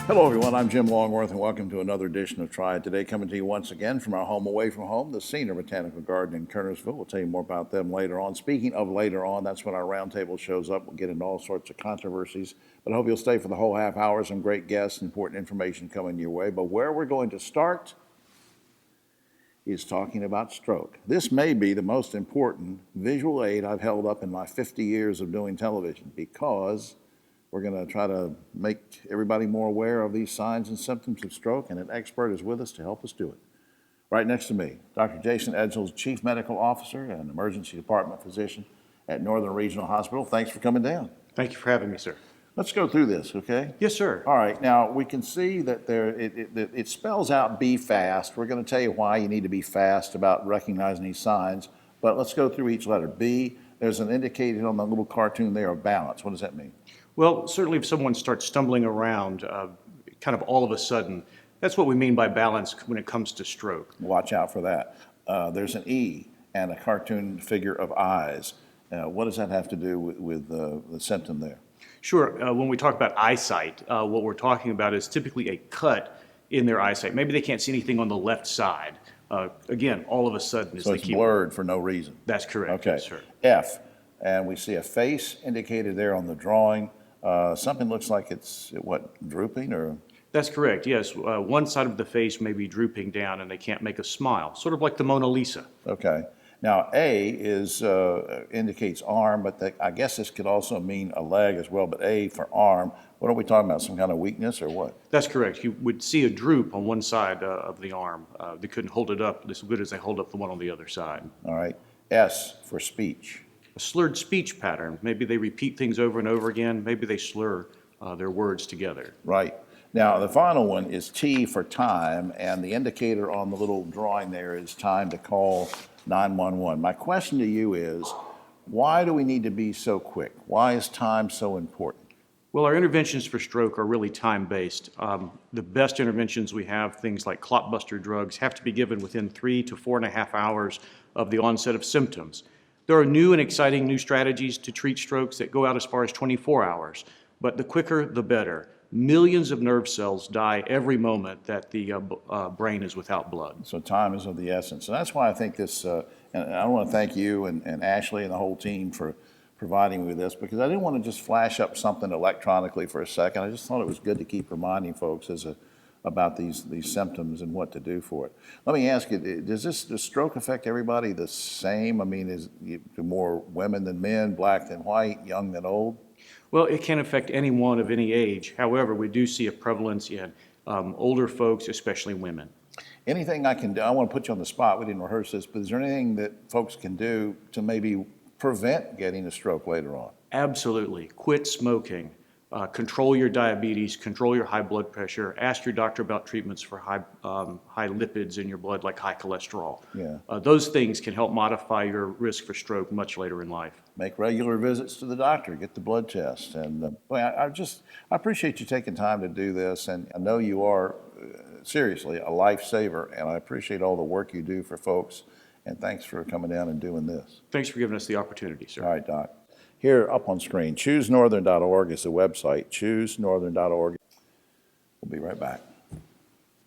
Hello everyone, I'm Jim Longworth and welcome to another edition of Triad Today, coming to you once again from our home away from home, the Senior Botanical Garden in Kernersville. We'll tell you more about them later on. Speaking of later on, that's when our roundtable shows up. We'll get into all sorts of controversies, but I hope you'll stay for the whole half hour. Some great guests, important information coming your way. But where we're going to start is talking about stroke. This may be the most important visual aid I've held up in my 50 years of doing television, because we're going to try to make everybody more aware of these signs and symptoms of stroke, and an expert is with us to help us do it. Right next to me, Dr. Jason Edsall, Chief Medical Officer and Emergency Department Physician at Northern Regional Hospital. Thanks for coming down. Thank you for having me, sir. Let's go through this, okay? Yes, sir. All right, now we can see that it spells out be fast. We're going to tell you why you need to be fast about recognizing these signs, but let's go through each letter. B, there's an indicated on the little cartoon there of balance. What does that mean? Well, certainly if someone starts stumbling around kind of all of a sudden, that's what we mean by balance when it comes to stroke. Watch out for that. There's an E and a cartoon figure of eyes. What does that have to do with the symptom there? Sure. When we talk about eyesight, what we're talking about is typically a cut in their eyesight. Maybe they can't see anything on the left side. Again, all of a sudden. So it's blurred for no reason. That's correct. Okay. Yes, sir. F, and we see a face indicated there on the drawing. Something looks like it's, drooping or? That's correct, yes. One side of the face may be drooping down and they can't make a smile, sort of like the Mona Lisa. Okay. Now, A is indicates arm, but I guess this could also mean a leg as well, but A for arm. What are we talking about, some kind of weakness or what? That's correct. You would see a droop on one side of the arm. They couldn't hold it up as good as they hold up the one on the other side. All right. S for speech. A slurred speech pattern. Maybe they repeat things over and over again. Maybe they slur their words together. Right. Now, the final one is T for time, and the indicator on the little drawing there is time to call 911. My question to you is, why do we need to be so quick? Why is time so important? Well, our interventions for stroke are really time-based. The best interventions we have, things like clotbuster drugs, have to be given within 3 to 4.5 hours of the onset of symptoms. There are new and exciting new strategies to treat strokes that go out as far as 24 hours, but the quicker, the better. Millions of nerve cells die every moment that the brain is without blood. So time is of the essence. And that's why I think this, and I want to thank you and Ashley and the whole team for providing me with this, because I didn't want to just flash up something electronically for a second. I just thought it was good to keep reminding folks about these symptoms and what to do for it. Let me ask you, does stroke affect everybody the same? I mean, do more women than men, black than white, young than old? Well, it can affect anyone of any age. However, we do see a prevalence in older folks, especially women. Anything I can do, I want to put you on the spot, we didn't rehearse this, but is there anything that folks can do to maybe prevent getting a stroke later on? Absolutely. Quit smoking. Control your diabetes, control your high blood pressure, ask your doctor about treatments for high lipids in your blood, like high cholesterol. Yeah. Those things can help modify your risk for stroke much later in life. Make regular visits to the doctor, get the blood test. And I appreciate you taking time to do this, and I know you are seriously a lifesaver, and I appreciate all the work you do for folks, and thanks for coming down and doing this. Thanks for giving us the opportunity, sir. All right, Doc. Here up on screen, choosenorthern.org is the website, choosenorthern.org. We'll be right back.